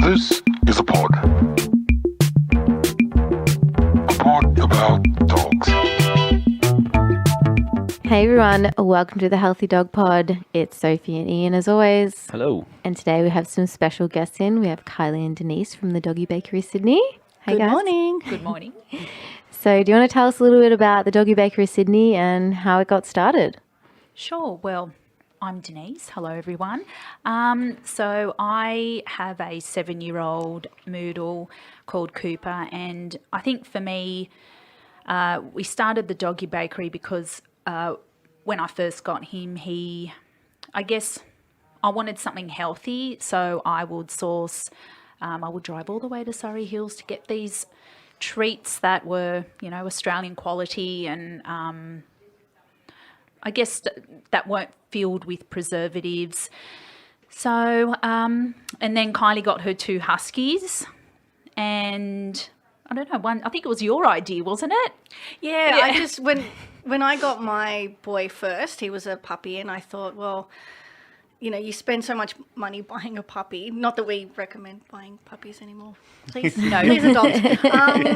This is a pod. A pod about dogs. Hey everyone, welcome to the Healthy Dog Pod. It's Sophie and Ian as always. Hello. And today we have some special guests in. We have Kylie and Denise from the Doggie Bakery Sydney. Hey Good guys. morning. Good morning. So do you want to tell us a little bit about the Doggie Bakery Sydney and how it got started? Sure. Well, I'm Denise. Hello, everyone. So I have a 7-year-old Moodle called Cooper, and I think for me, we started the Doggie Bakery because when I first got him, I guess I wanted something healthy, so I would I would drive all the way to Surrey Hills to get these treats that were, Australian quality and I guess that weren't filled with preservatives. So, and then Kylie got her 2 huskies, and I don't know, I think it was your idea, wasn't it? Yeah. I just when I got my boy first, he was a puppy, and I thought, well, you spend so much money buying a puppy. Not that we recommend buying puppies anymore. Please, No. Please adopt.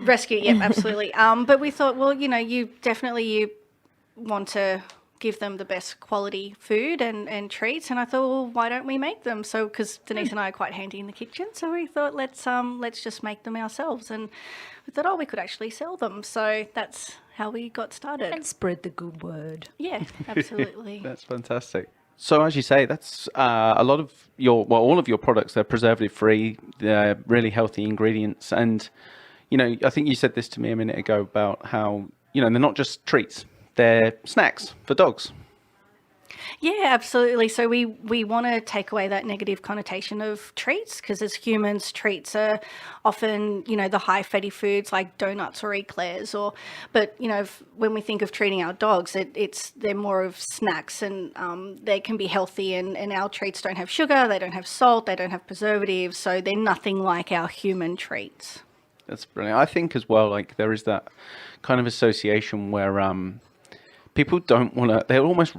Rescue. Yep, absolutely. But we thought, well, you want to give them the best quality food and treats, and I thought, well, why don't we make them? So because Denise and I are quite handy in the kitchen, so we thought let's just make them ourselves, and we thought, we could actually sell them. So that's how we got started. And spread the good word. Yeah, absolutely. That's fantastic. So as you say, that's a lot of all of your products, they're preservative free, they're really healthy ingredients. And, I think you said this to me a minute ago about how, they're not just treats, they're snacks for dogs. Yeah, absolutely. So we want to take away that negative connotation of treats, because as humans, treats are often, the high fatty foods like donuts or eclairs, but when we think of treating our dogs, they're more of snacks, and they can be healthy, and our treats don't have sugar, they don't have salt, they don't have preservatives, so they're nothing like our human treats. That's brilliant. I think as well, like there is that kind of association where people don't want to, they almost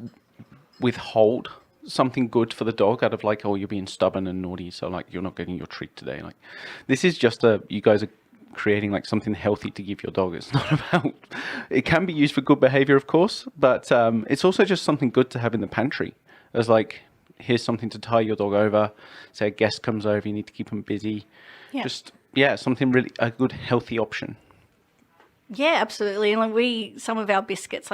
withhold something good for the dog out of like, oh, you're being stubborn and naughty, so like you're not getting your treat today. Like this is just you guys are creating like something healthy to give your dog. It's not about, it can be used for good behavior, of course, but it's also just something good to have in the pantry as like, here's something to tie your dog over. Say a guest comes over, you need to keep them busy. Yeah. Something really, a good healthy option. Yeah, absolutely. And like some of our biscuits,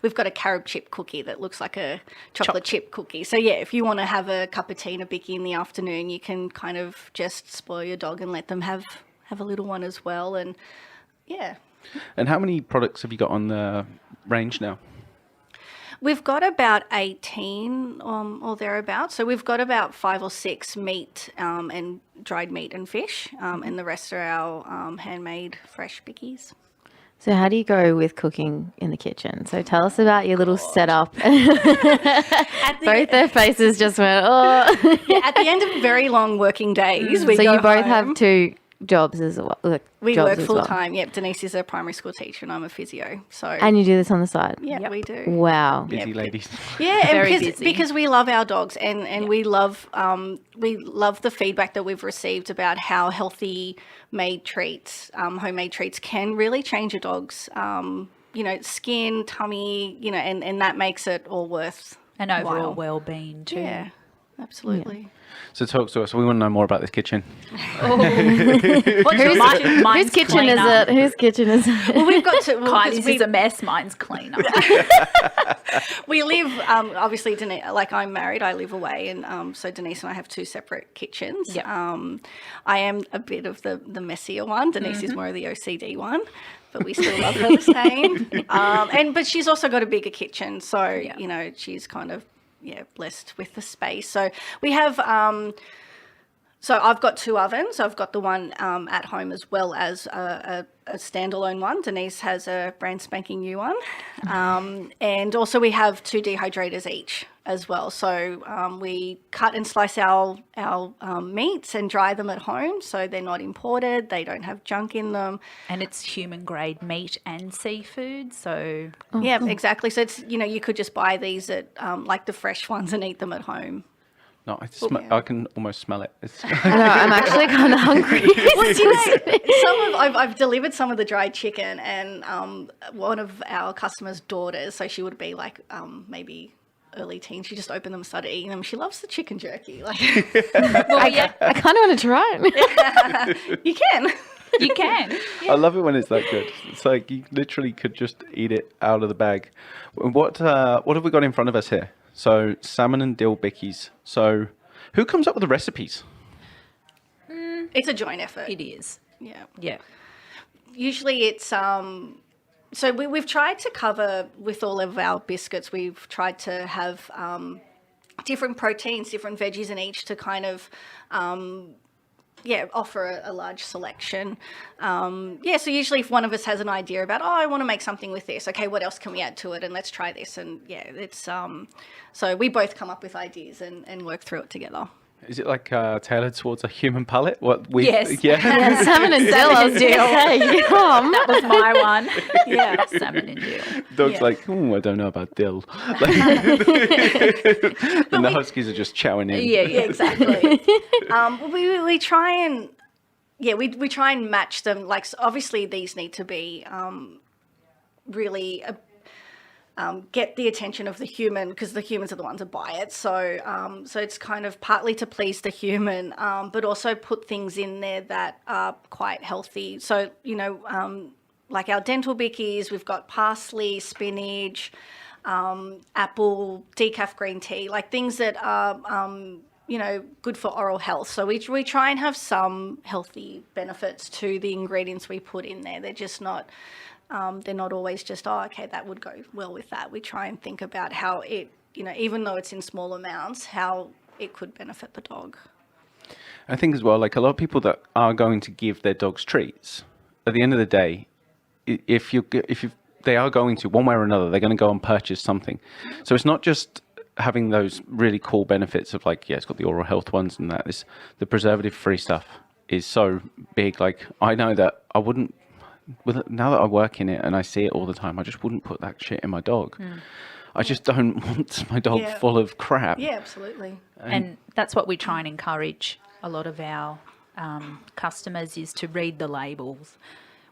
we've got a carob chip cookie that looks like a chocolate chip cookie. So yeah, if you want to have a cup of tea and a bicky in the afternoon, you can kind of just spoil your dog and let them have a little one as well. And yeah. And how many products have you got on the range now? We've got about 18 or thereabouts. So we've got about 5 or 6 meat and dried meat and fish, and the rest are our handmade fresh bickies. So how do you go with cooking in the kitchen? So tell us about your little setup. Both their faces just went, oh. Yeah, at the end of very long working days, we so go you both home. have 2 jobs as well. We work full time. Yep, Denise is a primary school teacher and I'm a physio. So And you do this on the side? yeah, we do. Wow. Busy ladies. Yeah, Very and busy. because we love our dogs, and we love the feedback that we've received about how healthy made treats, homemade treats can really change a dog's skin, tummy, and that makes it all worth And overall while. well-being too. Yeah, absolutely. So talk to us. We want to know more about this kitchen. Whose kitchen is it? Whose kitchen is it? Well, we've got to. Kylie's is a mess. Mine's cleaner. We live, obviously, Denise, like I'm married, I live away, and so Denise and I have 2 separate kitchens. Yep. I am a bit of the messier one. Denise is more of the OCD one, but we still love her the same. But she's also got a bigger kitchen, so, she's kind of, blessed with the space. So we have... So I've got 2 ovens. I've got the one at home as well as a standalone one. Denise has a brand spanking new one. And also we have 2 dehydrators each as well. So we cut and slice our meats and dry them at home, so they're not imported, they don't have junk in them. And it's human grade meat and seafood, so... Yeah, exactly. So it's, you could just buy these at like the fresh ones and eat them at home. No, I can almost smell it. It's I know, I'm actually kind of hungry. Well, do you know, I've delivered some of the dried chicken, and one of our customers' daughters, so she would be like maybe early teens, she just opened them and started eating them. She loves the chicken jerky. Like, I kind of want to try it. you can. You can. I love it when it's that good. It's like you literally could just eat it out of the bag. What have we got in front of us here? So salmon and dill bickies. So who comes up with the recipes? It's a joint effort. It is. Yeah. Yeah. Usually it's so we've tried to cover with all of our biscuits. We've tried to have different proteins, different veggies in each to kind of offer a large selection. So usually if one of us has an idea about, I want to make something with this, okay, what else can we add to it? And let's try this. And it's so we both come up with ideas and work through it together. Is it like tailored towards a human palate? Yes. Yeah. Salmon and dill. I was dill. yum. That was my one. Yeah, salmon and dill. Dog's like, I don't know about dill. And the huskies are just chowing in. Yeah, Exactly. We try and we try and match them. Like, so obviously these need to be really get the attention of the human, because the humans are the ones that buy it. So it's kind of partly to please the human, but also put things in there that are quite healthy. So, like our dental bickies, we've got parsley, spinach, apple, decaf green tea, like things that are, good for oral health. So we try and have some healthy benefits to the ingredients we put in there. They're just not... they're not always just, okay, that would go well with that. We try and think about how it, even though it's in small amounts, how it could benefit the dog. I think as well, like a lot of people that are going to give their dogs treats, at the end of the day, if they are going to, one way or another, they're going to go and purchase something. So it's not just having those really cool benefits of like, it's got the oral health ones and that. The preservative-free stuff is so big. Like, I know that I wouldn't, now that I work in it and I see it all the time, I just wouldn't put that shit in my dog. I just don't want my dog full of crap. Yeah, absolutely. And that's what we try and encourage a lot of our customers, is to read the labels.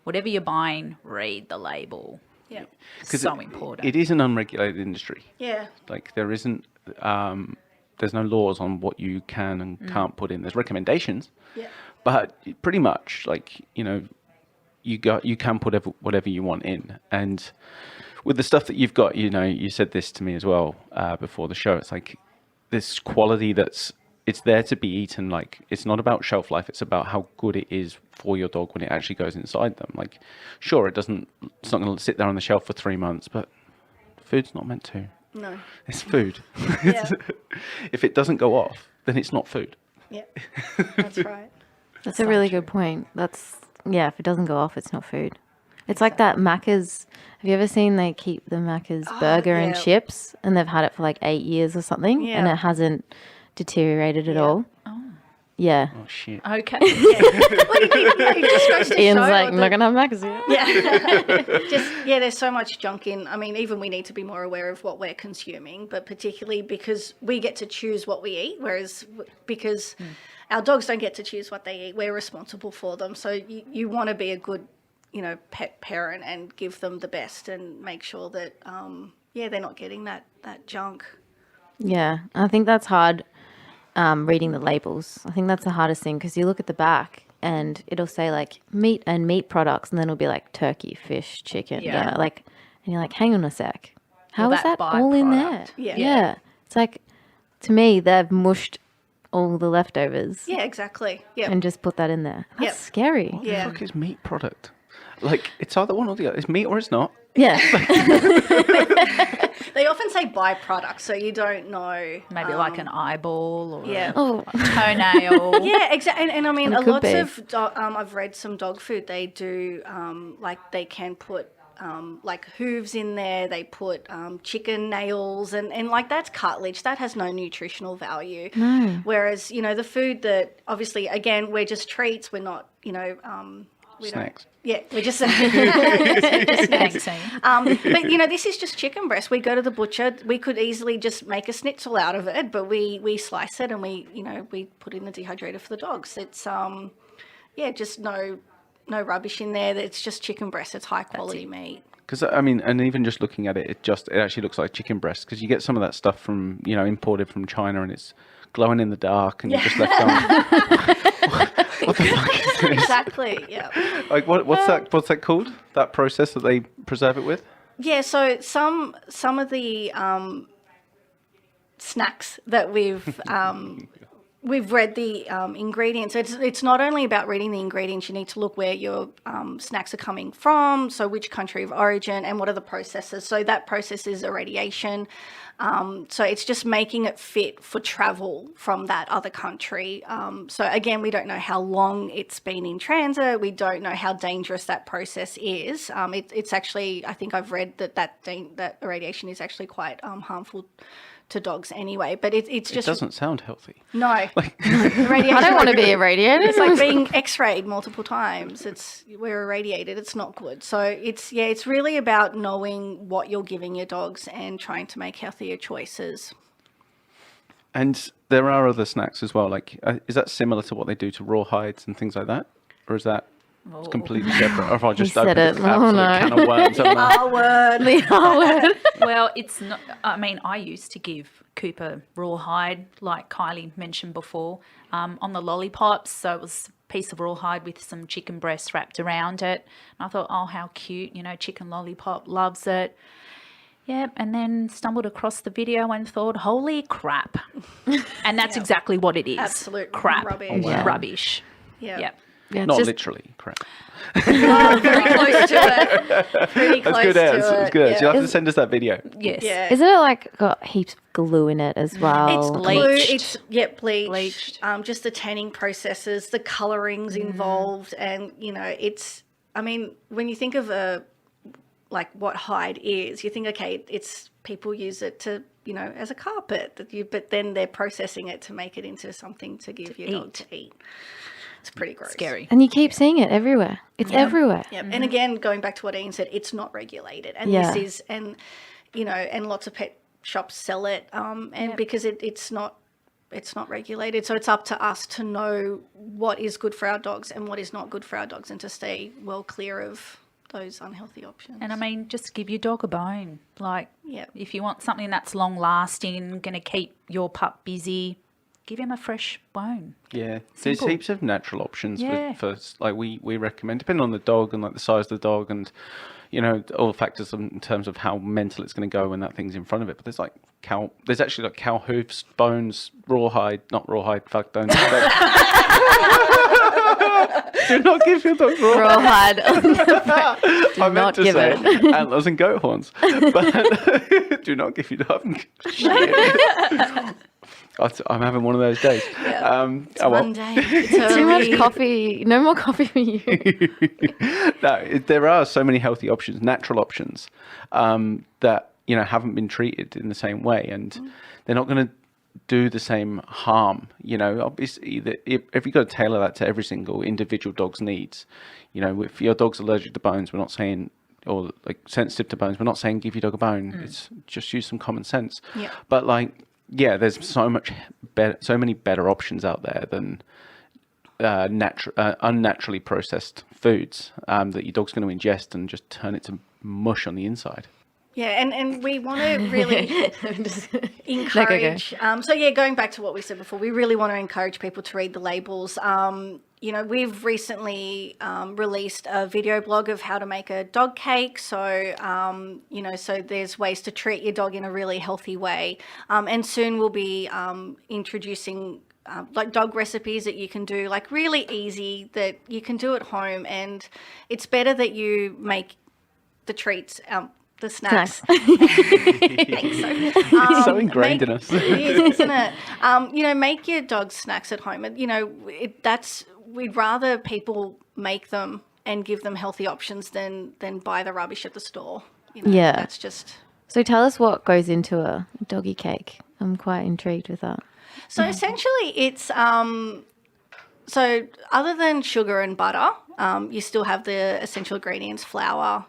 Whatever you're buying, read the label. Yeah. So important. It is an unregulated industry. Yeah. Like there isn't, there's no laws on what you can and can't put in. There's recommendations. Yeah. But pretty much, like, you can put whatever you want in. And with the stuff that you've got, you said this to me as well before the show. It's like this quality it's there to be eaten. Like, it's not about shelf life. It's about how good it is for your dog when it actually goes inside them. Like, sure, it's not going to sit there on the shelf for 3 months, but food's not meant to. No. It's food. Yeah. If it doesn't go off, then it's not food. Yeah. That's right. That's a really good point. If it doesn't go off, it's not food. It's like that Macca's. Have you ever seen they keep the Macca's burger and chips, and they've had it for like 8 years or something, and it hasn't deteriorated at all? Oh. Yeah. Oh, shit. Okay. It just goes to Ian's show like, I'm not going to have Macca's yet. There's so much junk in. I mean, even we need to be more aware of what we're consuming, but particularly because we get to choose what we eat, whereas because our dogs don't get to choose what they eat, we're responsible for them. So you want to be a good, pet parent and give them the best and make sure that, they're not getting that junk. Yeah, I think that's hard, reading the labels. I think that's the hardest thing, because you look at the back and it'll say like meat and meat products, and then it'll be like turkey, fish, chicken. Yeah. And you're like, hang on a sec. How Well, is that that all in there? byproduct. Yeah. It's like, to me, they've mushed all the leftovers Yeah, exactly. Yeah. and just put that in there. That's Yep. scary. What Yeah. the fuck is meat product? Like, it's either one or the other. It's meat or it's not. Yeah. They often say byproduct, so you don't know. Maybe like an eyeball or Yeah. Oh, a toenail. Yeah, exactly. And I mean, It a could lot be. of I've read some dog food. They do like they can put like hooves in there. They put chicken nails and like that's cartilage. That has no nutritional value. No. Whereas the food that obviously again we're just treats. We're not Snacks. Yeah, we're just Thanks, Ian. but you know, this is just chicken breast. We go to the butcher. We could easily just make a schnitzel out of it, but we slice it and we put it in the dehydrator for the dogs. It's just no rubbish in there. It's just chicken breast. It's high quality meat. Because I mean, and even just looking at it, it actually looks like chicken breast. Because you get some of that stuff from imported from China, and it's glowing in the dark, and you're just left going, what the fuck is this? Exactly. Yeah. Like what's that called? That process that they preserve it with? Yeah. So some of the snacks that we've read the ingredients. It's not only about reading the ingredients. You need to look where your snacks are coming from, so which country of origin and what are the processes. So that process is irradiation. So it's just making it fit for travel from that other country. So again, we don't know how long it's been in transit. We don't know how dangerous that process is. It's actually, I think I've read that irradiation is actually quite harmful to dogs anyway, but it's just... It doesn't sound healthy. No. I don't want to be irradiated. It's like being x-rayed multiple times. We're irradiated. It's not good. So it's really about knowing what you're giving your dogs and trying to make healthier choices. And there are other snacks as well. Like, is that similar to what they do to rawhides and things like that? Or is that completely separate? Or if I just said opened it. an absolute can of worms? The R word. Well, it's not. I mean, I used to give Cooper rawhide, like Kylie mentioned before, on the lollipops. So it was a piece of rawhide with some chicken breast wrapped around it. And I thought, oh, how cute! Chicken lollipop, loves it. Yeah, and then stumbled across the video and thought, holy crap! And that's exactly what it is. Absolute crap, rubbish. Oh, wow. rubbish. Yeah. Yep. Yeah, Not just, literally, correct. Oh, very close to it. Pretty close That's good to as. it. It's good as. Yeah. You'll have to send us that video. Yes. Yeah. Isn't it like got heaps of glue in it as well? It's Bleached. glue. It's bleached. Bleached. Just the tanning processes, the colorings involved, and it's. I mean, when you think of what hide is, you think, okay, it's people use it to as a carpet, but then they're processing it to make it into something to give your dog to eat. It's pretty gross. Scary. And you keep seeing it everywhere. It's everywhere. Yeah, and again, going back to what Ian said, it's not regulated, and Yeah. this is, and lots of pet shops sell it, and because it's not regulated, so it's up to us to know what is good for our dogs and what is not good for our dogs, and to stay well clear of those unhealthy options. And I mean, just give your dog a bone. Like, Yep. if you want something that's long lasting, going to keep your pup busy, give him a fresh bone. Yeah, Simple. there's heaps of natural options Yeah. for like we recommend, depending on the dog and like the size of the dog and all the factors in terms of how mental it's going to go when that thing's in front of it. But there's actually like cow hoofs, bones, not rawhide. Fuck, don't. Do not give your dog rawhide. Rawhide. I meant to give say it. antlers and goat horns, but do not give your dog. Shit. I'm having one of those days. It's Monday. It's Too early. much coffee. No more coffee for you. No, there are so many healthy options, natural options, that haven't been treated in the same way, and they're not going to do the same harm. Obviously, if you've got to tailor that to every single individual dog's needs, if your dog's allergic to bones, we're not saying, or like sensitive to bones, we're not saying give your dog a bone. It's just use some common sense. Yeah. But there's so many better options out there than unnaturally processed foods that your dog's going to ingest and just turn it to mush on the inside. Yeah, and we want to really encourage. Going back to what we said before, we really want to encourage people to read the labels. We've recently released a video blog of how to make a dog cake. So, so there's ways to treat your dog in a really healthy way. And soon we'll be introducing dog recipes that you can do, really easy, that you can do at home. And it's better that you make the treats, the snacks. It's so ingrained in us. It is, isn't it? Make your dog snacks at home. We'd rather people make them and give them healthy options than buy the rubbish at the store. Yeah. That's just... So tell us what goes into a doggy cake. I'm quite intrigued with that. So essentially it's... So other than sugar and butter, You still have the essential ingredients, flour,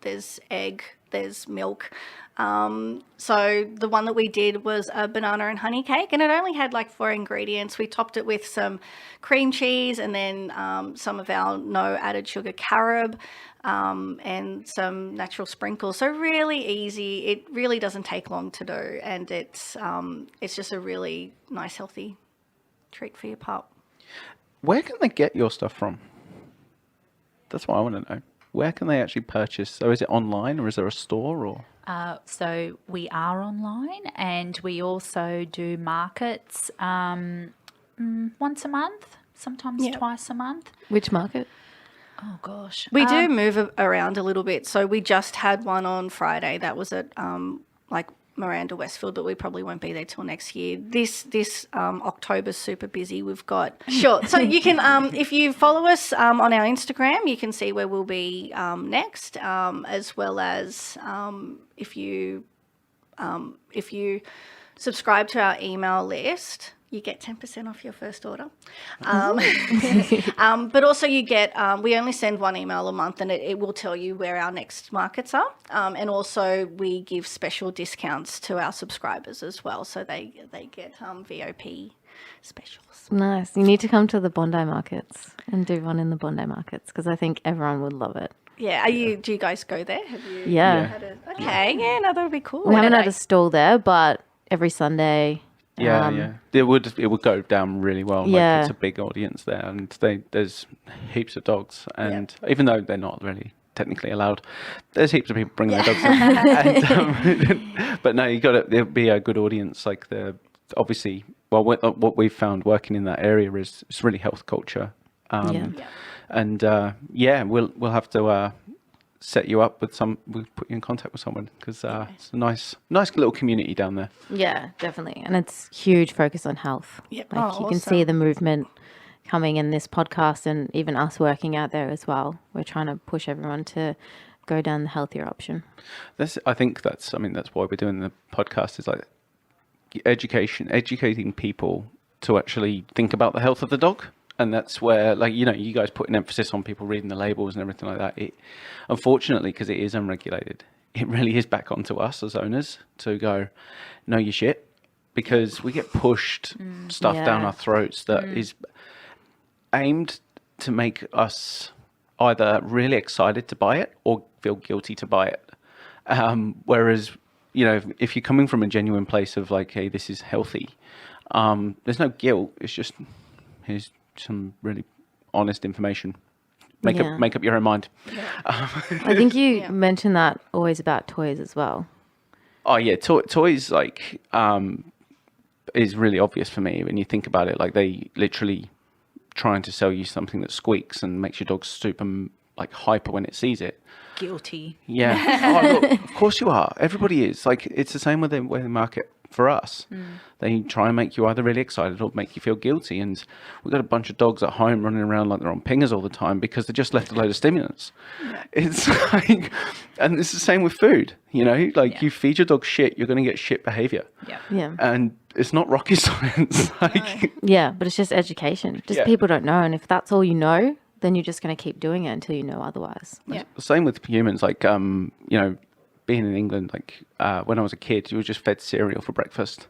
there's egg, there's milk. So the one that we did was a banana and honey cake, and it only had like 4 ingredients. We topped it with some cream cheese and then some of our no added sugar carob, and some natural sprinkles. So really easy. It really doesn't take long to do, and it's just a really nice, healthy treat for your pup. Where can they get your stuff from? That's what I want to know. Where can they actually purchase? So is it online, or is there a store, or? So we are online, and we also do markets once a month, sometimes twice a month. Which market? Oh gosh, We do move around a little bit. So we just had one on Friday. That was at like Miranda Westfield, but we probably won't be there till next year. This October's super busy. We've got so you can if you follow us on our Instagram, you can see where we'll be next, as well as if you subscribe to our email list, you get 10% off your first order. But also you get, we only send one email a month, and it will tell you where our next markets are. And also we give special discounts to our subscribers as well. So they get VOP specials. Nice. You need to come to the Bondi markets and do one in the Bondi markets, because I think everyone would love it. Yeah. Do you guys go there? Have you Yeah. had a, okay. Yeah, no, that would be cool. We haven't had a stall there, but every Sunday. Yeah. It would go down really well. Yeah. Like, it's a big audience there, and there's heaps of dogs, and even though they're not really technically allowed, there's heaps of people bringing their dogs in. And, but no, there'll be a good audience. Like obviously, well, what we've found working in that area is it's really health culture. And we'll have to set you up with we'll put you in contact with someone, because it's a nice little community down there. Yeah, definitely. And it's huge focus on health. Yep. Like you can see the movement coming in this podcast, and even us working out there as well. We're trying to push everyone to go down the healthier option. I think that's why we're doing the podcast, is like educating people to actually think about the health of the dog. And that's where, like, you guys put an emphasis on people reading the labels and everything like that. It, unfortunately, because it is unregulated, it really is back onto us as owners to go, know your shit, because we get pushed stuff down our throats that is aimed to make us either really excited to buy it or feel guilty to buy it. Whereas, if you're coming from a genuine place of like, hey, this is healthy, there's no guilt. It's just, here's some really honest information. Make up your own mind. I think you mentioned that always about toys as well. Oh yeah, toys like is really obvious for me when you think about it. Like, they literally trying to sell you something that squeaks and makes your dog super like hyper when it sees it. Guilty. Yeah. Look, of course you are. Everybody is. Like, it's the same with the market for us. They try and make you either really excited or make you feel guilty. And we've got a bunch of dogs at home running around like they're on pingers all the time because they just left a load of stimulants. It's like, and it's the same with food. You feed your dog shit, you're going to get shit behavior. Yeah. And it's not rocket science. Yeah, but it's just education. People don't know. And if that's all you know, then you're just going to keep doing it until you know otherwise. Yeah. Same with humans. Like, being in England, like when I was a kid, you were just fed cereal for breakfast.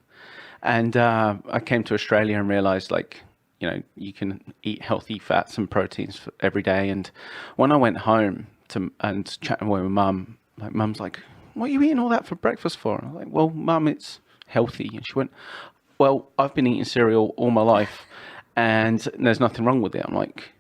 And I came to Australia and realized, like, you can eat healthy fats and proteins every day. And when I went home and chatting with my mum, like, mum's like, what are you eating all that for breakfast for? And I'm like, well, mum, it's healthy. And she went, well, I've been eating cereal all my life and there's nothing wrong with it. I'm like,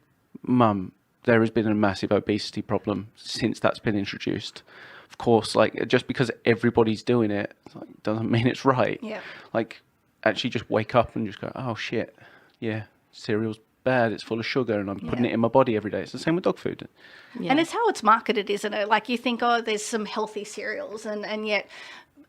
mum, there has been a massive obesity problem since that's been introduced. Of course, like, just because everybody's doing it, like, doesn't mean it's right. Yeah. Like, actually just wake up and just go, oh shit, yeah, cereal's bad, it's full of sugar and I'm putting it in my body every day. It's the same with dog food. And it's how it's marketed, isn't it? Like, you think, oh, there's some healthy cereals, and yet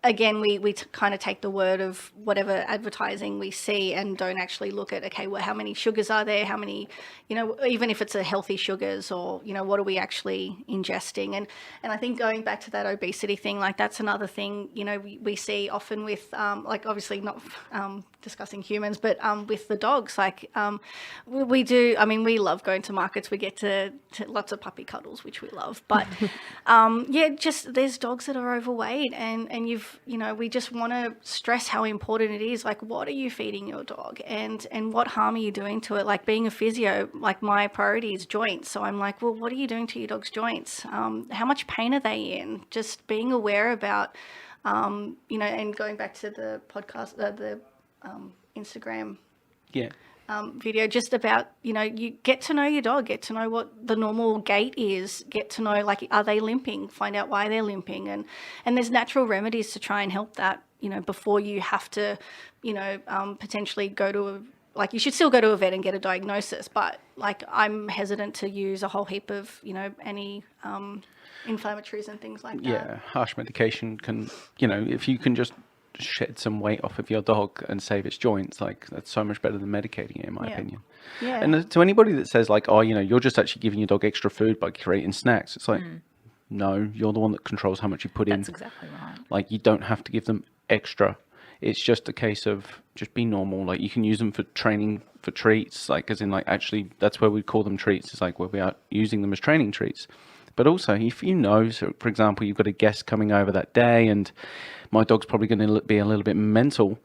again, we kind of take the word of whatever advertising we see and don't actually look at, okay, well, how many sugars are there? How many, even if it's a healthy sugars or, what are we actually ingesting? And I think going back to that obesity thing, like that's another thing, we see often with, like obviously not discussing humans, but with the dogs, like we do, I mean, we love going to markets. We get to lots of puppy cuddles, which we love. But just there's dogs that are overweight and we just want to stress how important it is. Like, what are you feeding your dog and what harm are you doing to it? Like being a physio, like my priority is joints. So I'm like, well, what are you doing to your dog's joints? How much pain are they in? Just being aware about, and going back to the podcast, the Instagram video, just about, you get to know your dog, get to know what the normal gait is, get to know, like, are they limping, find out why they're limping. And there's natural remedies to try and help that, before you have to, potentially go to you should still go to a vet and get a diagnosis. But like, I'm hesitant to use a whole heap of, any inflammatories and things like that. Yeah, harsh medication can, if you can just shed some weight off of your dog and save its joints, like that's so much better than medicating it, in my opinion. Yeah. And to anybody that says like, oh, you're just actually giving your dog extra food by creating snacks, it's like, no, you're the one that controls how much you put in. That's exactly right. Like, you don't have to give them extra. It's just a case of just be normal. Like, you can use them for training for treats, like as in like, actually that's where we call them treats. It's like where we are using them as training treats. But also, if so for example, you've got a guest coming over that day and my dog's probably going to be a little bit mental,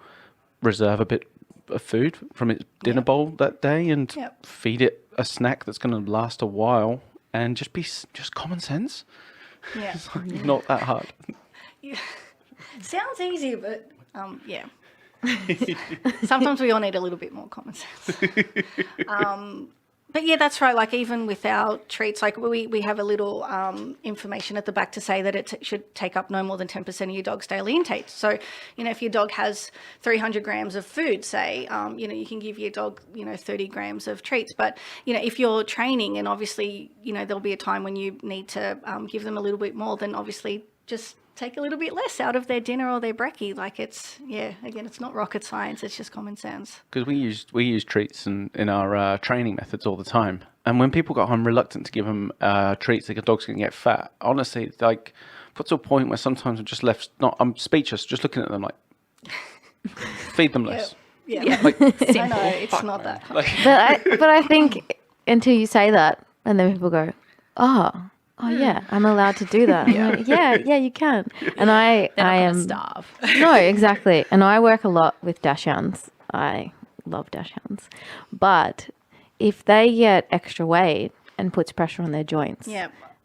reserve a bit of food from its dinner bowl that day and feed it a snack that's going to last a while, and just common sense. Yeah. It's like not that hard. Yeah. Sounds easy, but sometimes we all need a little bit more common sense. But yeah, that's right. Like, even with our treats, like we have a little information at the back to say that it should take up no more than 10% of your dog's daily intake. So, if your dog has 300 grams of food, say, you can give your dog, 30 grams of treats. But, if you're training, and obviously, there'll be a time when you need to give them a little bit more, then obviously just take a little bit less out of their dinner or their brekkie. Like, again, it's not rocket science, it's just common sense. Because we use treats in our training methods all the time, and when people got I'm reluctant to give them treats, like a dog's going to get fat. Honestly, like, got to a point where sometimes I'm speechless just looking at them, like, feed them less. Yeah. Like, I know, it's not that hard. But I think until you say that, and then people go, oh yeah, I'm allowed to do that. I'm like, yeah, you can. And I am starve. No, exactly. And I work a lot with dachshunds. I love dachshunds. But if they get extra weight and puts pressure on their joints,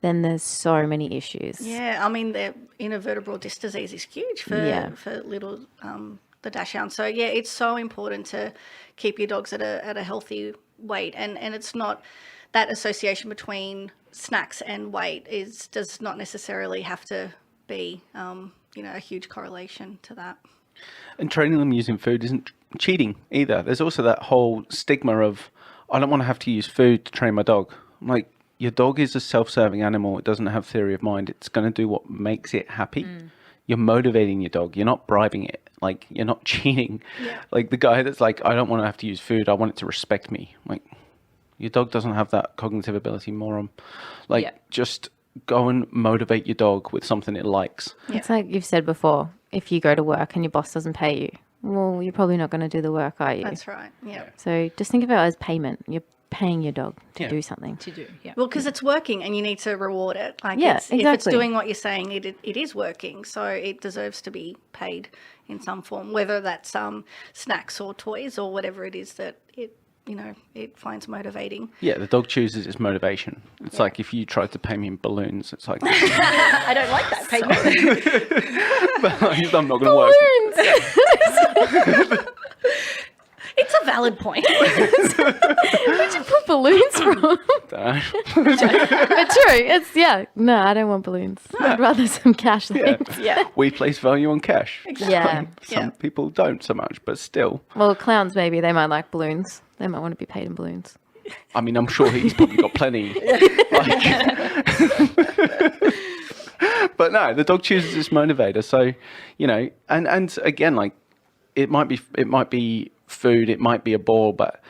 then there's so many issues. Yeah, I mean, the intervertebral disc disease is huge for little the dachshund. So yeah, it's so important to keep your dogs at a healthy weight, and it's not that association between snacks and weight does not necessarily have to be a huge correlation to that. And training them using food isn't cheating either. There's also that whole stigma of, I don't want to have to use food to train my dog. I'm like, your dog is a self-serving animal. It doesn't have theory of mind. It's going to do what makes it happy. You're motivating your dog. You're not bribing it. Like, you're not cheating. Yeah. Like the guy that's like, I don't want to have to use food. I want it to respect me. Like, your dog doesn't have that cognitive ability, moron. Like, just go and motivate your dog with something it likes. Yeah. It's like you've said before, if you go to work and your boss doesn't pay you, well, you're probably not going to do the work, are you? That's right, yeah. So just think of it as payment. You're paying your dog to do something. Well, because it's working and you need to reward it. Like, exactly. If it's doing what you're saying, it is working. So it deserves to be paid in some form, whether that's snacks or toys or whatever it is that it finds motivating. Yeah, the dog chooses its motivation. It's like if you tried to pay me in balloons, it's like... I don't like that payment. But I'm not going to work. It's a valid point. Where'd you put balloons from? But true, no, I don't want balloons. I'd rather some cash. Yeah. We place value on cash. Exactly. Yeah. Some people don't so much, but still. Well, clowns, maybe they might like balloons. They might want to be paid in balloons. I mean, I'm sure he's probably got plenty. But no, the dog chooses its motivator. So, you know, and again, like it might be food, it might be a ball, but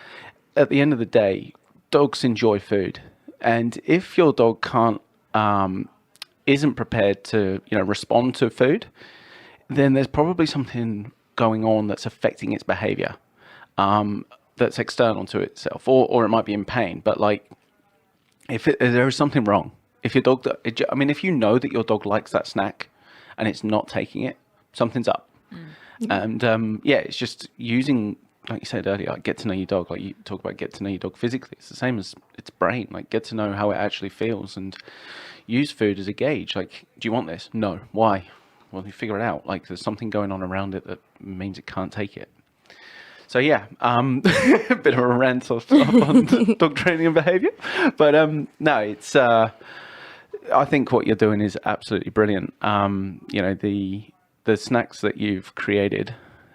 at the end of the day, dogs enjoy food. And if your dog isn't prepared to, you know, respond to food, then there's probably something going on that's affecting its behavior, that's external to itself, or it might be in pain. But like, if there is something wrong, if your dog, if you know that your dog likes that snack and it's not taking it, something's up. And it's just using, like you said earlier, like get to know your dog. Like you talk about get to know your dog physically. It's the same as its brain. Like get to know how it actually feels and use food as a gauge. Like, do you want this? No. Why? Well, you figure it out. Like there's something going on around it that means it can't take it. So yeah, a bit of a rant on dog training and behaviour. But no, it's. I think what you're doing is absolutely brilliant. You know, the snacks that you've created,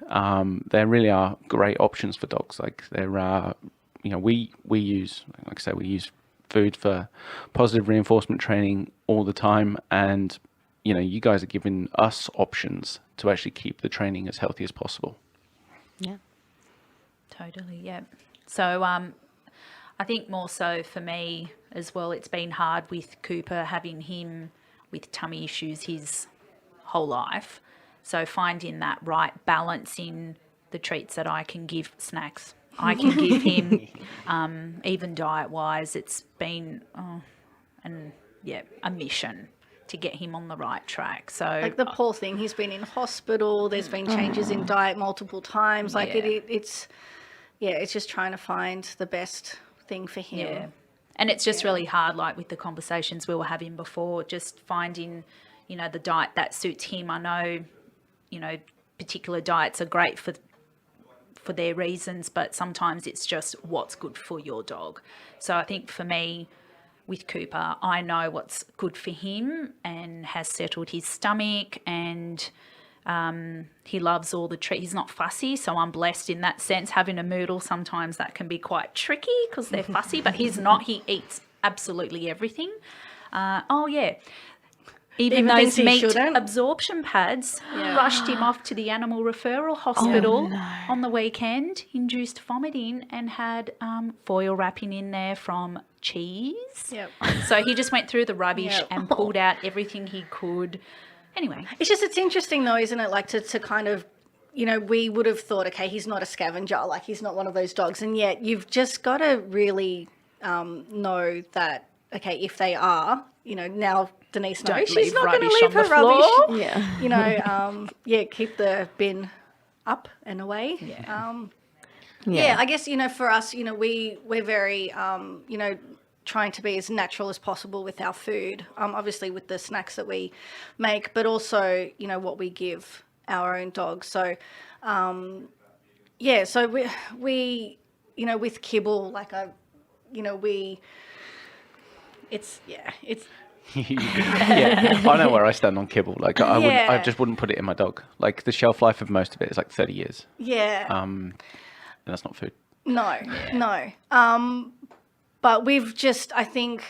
there really are great options for dogs. Like there are, you know, we use, like I say, we use food for positive reinforcement training all the time, and you know, you guys are giving us options to actually keep the training as healthy as possible. Yeah. Totally, yeah. So I think more so for me as well, it's been hard with Cooper, having him with tummy issues his whole life. So finding that right balance in the treats that I can give, snacks I can give him, even diet-wise, it's been a mission to get him on the right track. So like the poor thing, he's been in hospital, there's been changes in diet multiple times. Like it's just trying to find the best thing for him. Yeah. And it's just really hard, like with the conversations we were having before, just finding, you know, the diet that suits him. I know, you know, particular diets are great for their reasons, but sometimes it's just what's good for your dog. So I think for me, with Cooper, I know what's good for him and has settled his stomach, and he loves all the treats. He's not fussy, so I'm blessed in that sense. Having a Moodle, sometimes that can be quite tricky because they're fussy, but he's not. He eats absolutely everything. Even those meat absorption pads rushed him off to the animal referral hospital on the weekend, induced vomiting, and had foil wrapping in there from cheese. Yep. So he just went through the rubbish and pulled out everything he could. Anyway. It's interesting though, isn't it? Like to kind of, you know, we would have thought, okay, he's not a scavenger, like he's not one of those dogs. And yet you've just got to really know that, okay, if they are, you know, now Denise knows she's not going to leave her rubbish. Yeah. You know, keep the bin up and away. Yeah. I guess, you know, for us, you know, we're very, you know, trying to be as natural as possible with our food, obviously with the snacks that we make, but also, you know, what we give our own dogs. So, so we, you know, with kibble, like it's. I know where I stand on kibble. Like I just wouldn't put it in my dog. Like the shelf life of most of it is like 30 years. Yeah. And that's not food. No. But we've just, I think,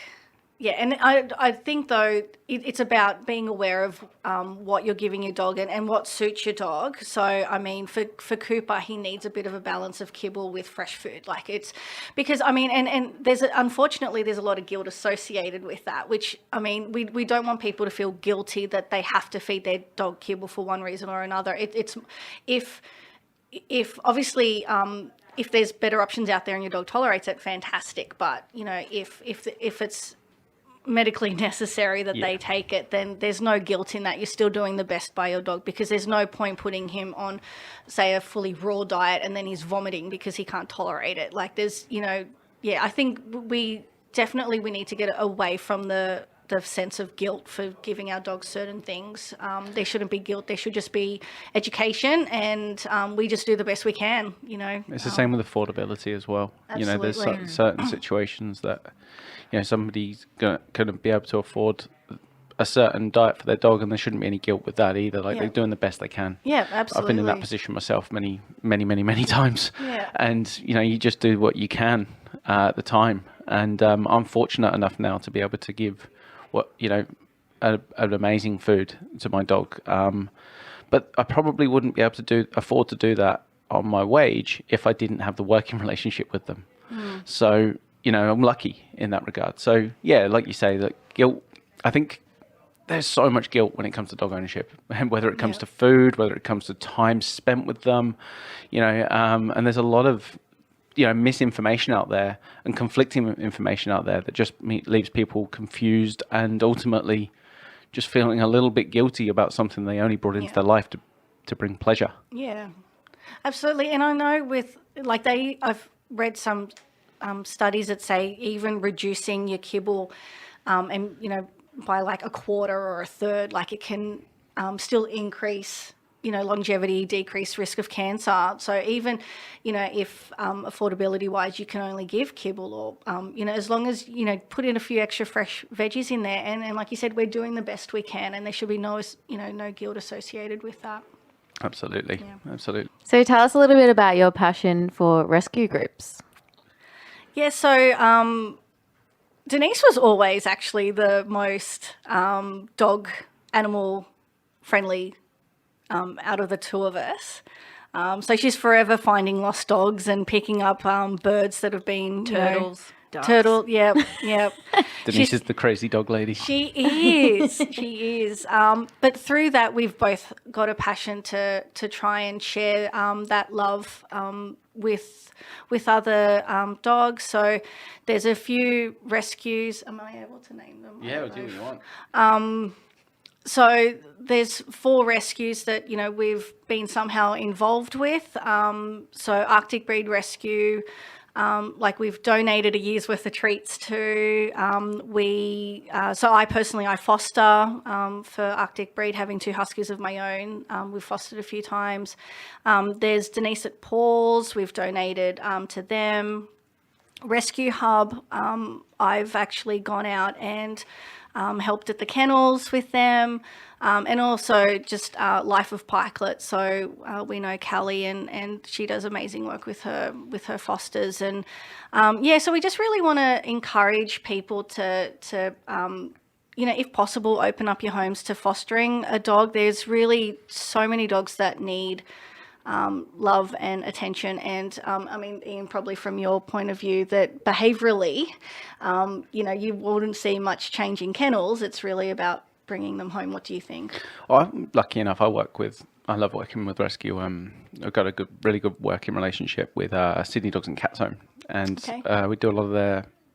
and I think though it's about being aware of what you're giving your dog and what suits your dog. So I mean, for Cooper, he needs a bit of a balance of kibble with fresh food. Like it's because I mean, and unfortunately there's a lot of guilt associated with that. Which I mean, we don't want people to feel guilty that they have to feed their dog kibble for one reason or another. It's if obviously. If there's better options out there and your dog tolerates it, fantastic. But, you know, if it's medically necessary that they take it, then there's no guilt in that. You're still doing the best by your dog, because there's no point putting him on, say, a fully raw diet and then he's vomiting because he can't tolerate it. Like there's, you know, I think we need to get away from the sense of guilt for giving our dogs certain things. There shouldn't be guilt. There should just be education, and we just do the best we can, you know. It's the same with affordability as well. Absolutely. You know, there's certain situations that, you know, somebody's going to be able to afford a certain diet for their dog, and there shouldn't be any guilt with that either. Like they're doing the best they can. Yeah, absolutely. I've been in that position myself many times. Yeah. And, you know, you just do what you can at the time. And I'm fortunate enough now to be able to give what, you know, an amazing food to my dog. But I probably wouldn't be able to afford to do that on my wage if I didn't have the working relationship with them. So, I'm lucky in that regard. So, yeah, like you say, that guilt, I think there's so much guilt when it comes to dog ownership, and whether it comes to food, whether it comes to time spent with them, and there's a lot of, misinformation out there and conflicting information out there that just leaves people confused and ultimately just feeling a little bit guilty about something they only brought into their life to bring pleasure. Yeah, absolutely. And I know I've read some studies that say even reducing your kibble by like a quarter or a third, like it can still increase, longevity, decrease risk of cancer. So even, if affordability wise, you can only give kibble or, as long as, put in a few extra fresh veggies in there. And like you said, we're doing the best we can, and there should be no guilt associated with that. Absolutely. Yeah. Absolutely. So tell us a little bit about your passion for rescue groups. Yeah. So, Denise was always actually the most dog animal friendly out of the two of us. So she's forever finding lost dogs and picking up birds that have been turtles. Turtle, yep. Denise is the crazy dog lady. She is. But through that, we've both got a passion to try and share that love with other dogs. So there's a few rescues. Am I able to name them? Yeah, we'll do what you want. So there's 4 rescues that, we've been somehow involved with. So Arctic Breed Rescue, we've donated a year's worth of treats to. So I foster for Arctic Breed, having 2 huskies of my own. We've fostered a few times. There's Denise at Paul's. We've donated to them. Rescue Hub, I've actually gone out and helped at the kennels with them, and also just Life of Pikelet. So we know Kylie and she does amazing work with her fosters, and so we just really want to encourage people to if possible, open up your homes to fostering a dog. There's really so many dogs that need love and attention, and Ian, probably from your point of view, that behaviourally, you wouldn't see much change in kennels. It's really about bringing them home. What do you think? Well, I'm lucky enough. I love working with rescue. I've got a really good working relationship with Sydney Dogs and Cats Home, and we do a lot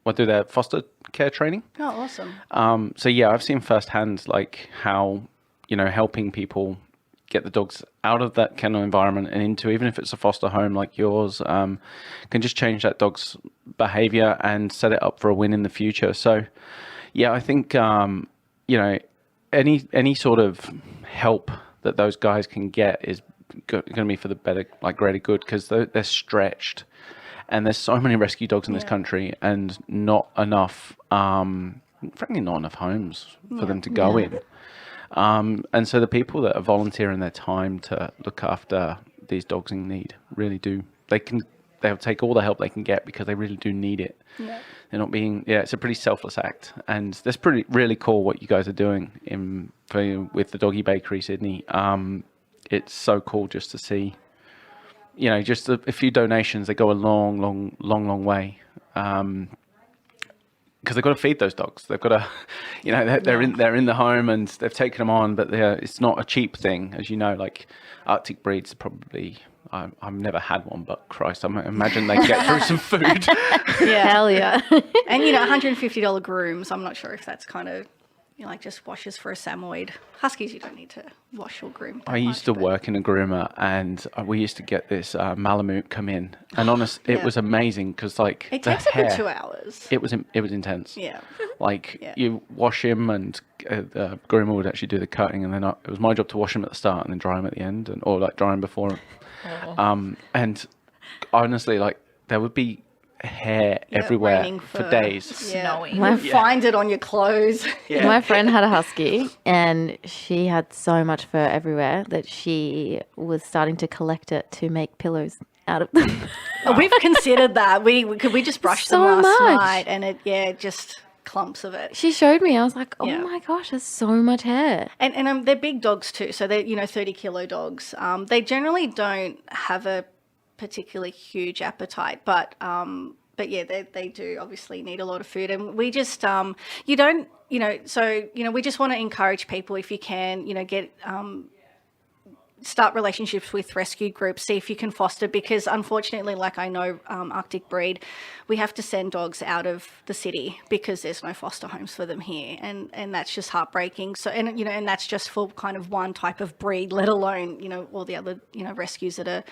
of their foster care training. Oh, awesome. So yeah, I've seen firsthand how helping people get the dogs out of that kennel environment and into, even if it's a foster home like yours, can just change that dog's behavior and set it up for a win in the future. So yeah, I think any sort of help that those guys can get is going to be for the better, greater good, because they're stretched, and there's so many rescue dogs in this country, and not enough frankly not enough homes for them to go in. And so the people that are volunteering their time to look after these dogs in need really do. They'll take all the help they can get because they really do need it. Yeah. They're not being. Yeah, it's a pretty selfless act, and that's really cool what you guys are doing with the Doggie Bakery Sydney. It's so cool just to see. Just a few donations. They go a long way. Because they've got to feed those dogs. They've got to, they're in the home and they've taken them on, but it's not a cheap thing, as you know. Like Arctic Breeds, probably I've never had one, but Christ, I imagine they get through some food. Yeah, hell yeah. And $150 grooms. I'm not sure if that's kind of just washes for a Samoyed. Huskies, you don't need to wash or groom. I used to work in a groomer, and we used to get this Malamute come in, and honestly, it was amazing because it takes a good 2 hours. It was intense. Yeah. You wash him, and the groomer would actually do the cutting, and then it was my job to wash him at the start and then dry him at the end, or dry him before. And honestly, there would be hair everywhere for days. Snowing. You find it on your clothes. Yeah. My friend had a husky, and she had so much fur everywhere that she was starting to collect it to make pillows out of them. We've considered that. We just brushed them last night, and clumps of it. She showed me. I was like, oh Yeah. my gosh, there's so much hair. And they're big dogs too, so they're 30-kilo dogs. They generally don't have a particularly huge appetite, but yeah, they do obviously need a lot of food, and we just we just want to encourage people, if you can, get start relationships with rescue groups, see if you can foster, because unfortunately, like I know Arctic Breed, we have to send dogs out of the city because there's no foster homes for them here, and that's just heartbreaking. So, and that's just for kind of one type of breed, let alone all the other rescues that are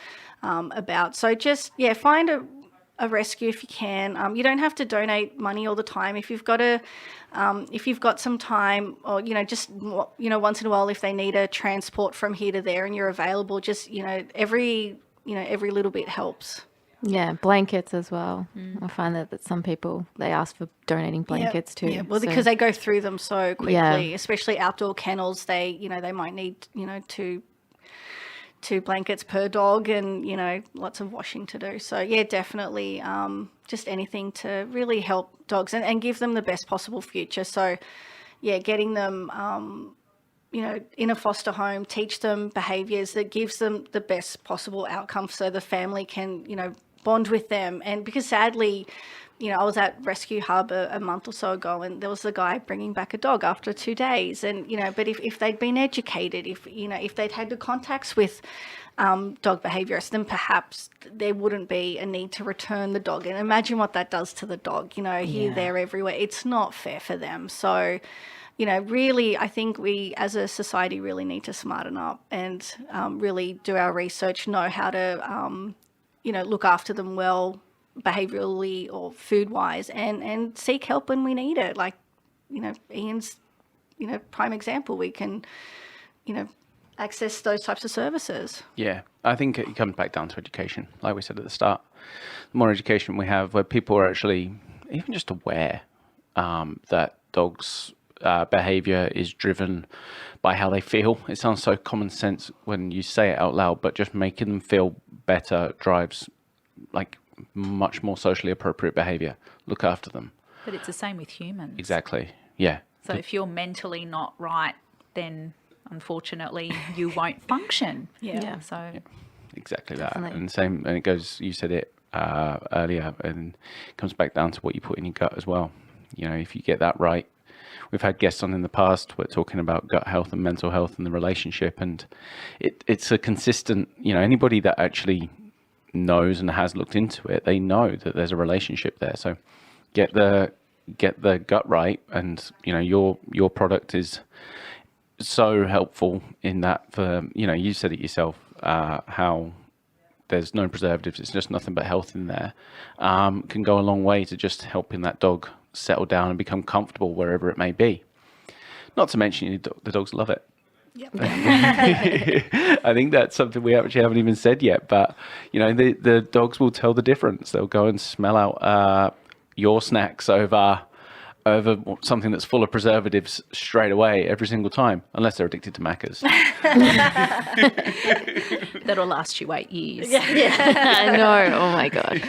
about. So just find a rescue if you can. You don't have to donate money all the time. If you've got some time, or just once in a while, if they need a transport from here to there and you're available, just every little bit helps. Yeah, blankets as well. I find that some people, they ask for donating blankets too. Yeah, well, so- because they go through them so quickly, Yeah. especially outdoor kennels. They might need two blankets per dog, and lots of washing to do. So yeah, definitely just anything to really help dogs and give them the best possible future. So yeah, getting them in a foster home, teach them behaviors that gives them the best possible outcome, so the family can bond with them. And because sadly, I was at Rescue Hub a month or so ago, and there was a guy bringing back a dog after 2 days. And, but if they'd been educated, if they'd had the contacts with dog behaviourists, then perhaps there wouldn't be a need to return the dog. And imagine what that does to the dog, here, there, everywhere. It's not fair for them. So, really, I think we as a society really need to smarten up and really do our research, know how to, look after them well, behaviourally or food wise, and seek help when we need it. Like Ian's prime example, we can access those types of services. Yeah, I think it comes back down to education, like we said at the start. The more education we have, where people are actually even just aware that dogs behavior is driven by how they feel. It sounds so common sense when you say it out loud, but just making them feel better drives like much more socially appropriate behavior. Look after them. But it's the same with humans. Exactly. Yeah. So if you're mentally not right, then unfortunately you won't function. Yeah. So Exactly Definitely. that. And same, and it goes, you said it earlier, and it comes back down to what you put in your gut as well. If you get that right. We've had guests on in the past, we're talking about gut health and mental health and the relationship, and it's a consistent, anybody that actually knows and has looked into it, they know that there's a relationship there. So get the gut right, and your product is so helpful in that. For you said it yourself, how there's no preservatives, it's just nothing but health in there, can go a long way to just helping that dog settle down and become comfortable wherever it may be. Not to mention the dogs love it. Yep. I think that's something we actually haven't even said yet, but the dogs will tell the difference. They'll go and smell out your snacks over something that's full of preservatives straight away every single time, unless they're addicted to Maccas. that'll last you 8 years. I know. Oh my God.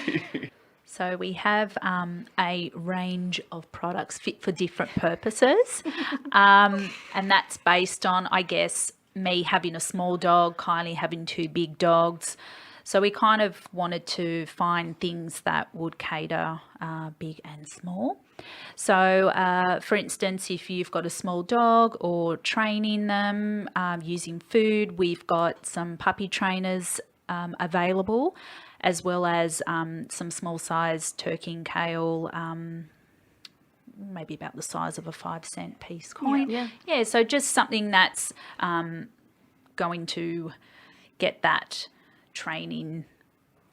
So we have a range of products fit for different purposes. And that's based on, I guess, me having a small dog, Kylie having 2 big dogs. So we kind of wanted to find things that would cater big and small. So, for instance, if you've got a small dog or training them using food, we've got some puppy trainers available, as well as some small-sized turkey and kale, maybe about the size of a 5-cent piece coin. Yeah, so just something that's going to get that training.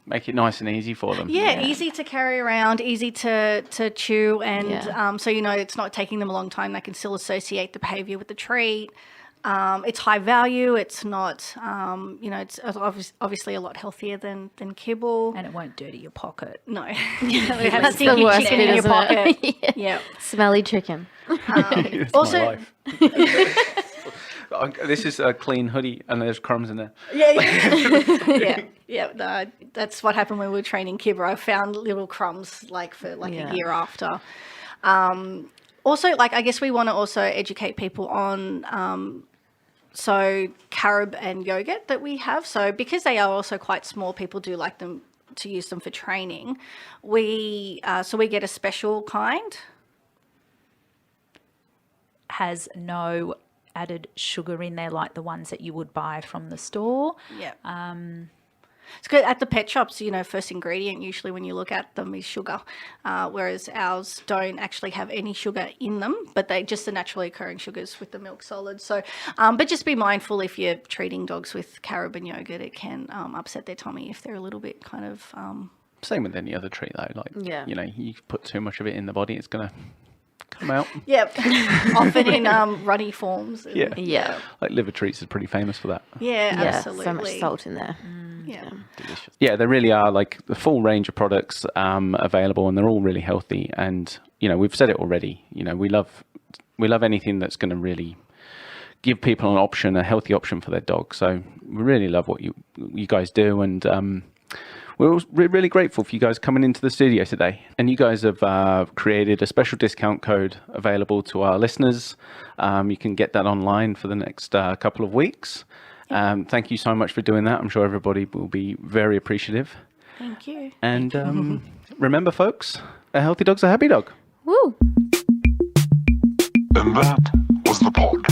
Make it nice and easy for them. Yeah, easy to carry around, easy to chew, and Yeah. so it's not taking them a long time. They can still associate the behaviour with the treat. It's high value. It's not, it's obviously a lot healthier than kibble. And it won't dirty your pocket. No, we have That's the stinky worst chicken bit, in your isn't it? pocket. Yeah. Smelly chicken. It's Also- my life. This is a clean hoodie, and there's crumbs in there. No, that's what happened when we were training Kibra. I found little crumbs for a year after. Also, I guess we want to also educate people on so carob and yogurt that we have. So because they are also quite small, people do like them to use them for training. We get a special kind. Has no added sugar in there like the ones that you would buy from the store. Yeah. It's good at the pet shops. First ingredient usually when you look at them is sugar, whereas ours don't actually have any sugar in them, but they just the naturally occurring sugars with the milk solids. So, but just be mindful if you're treating dogs with carob and yogurt, it can upset their tummy if they're a little bit kind of. Same with any other treat though. You put too much of it in the body, it's gonna come out. Yep. Often in runny forms. Yeah. Like liver treats is pretty famous for that. Yeah, absolutely. So much salt in there. Yeah. Delicious. Yeah, there really are the full range of products available, and they're all really healthy. And we've said it already. We love anything that's going to really give people an option, a healthy option for their dog. So we really love what you guys do, and we're really grateful for you guys coming into the studio today. And you guys have created a special discount code available to our listeners. You can get that online for the next couple of weeks. Thank you so much for doing that. I'm sure everybody will be very appreciative. Thank you. And remember, folks, a healthy dog's a happy dog. Woo! And that was the pod.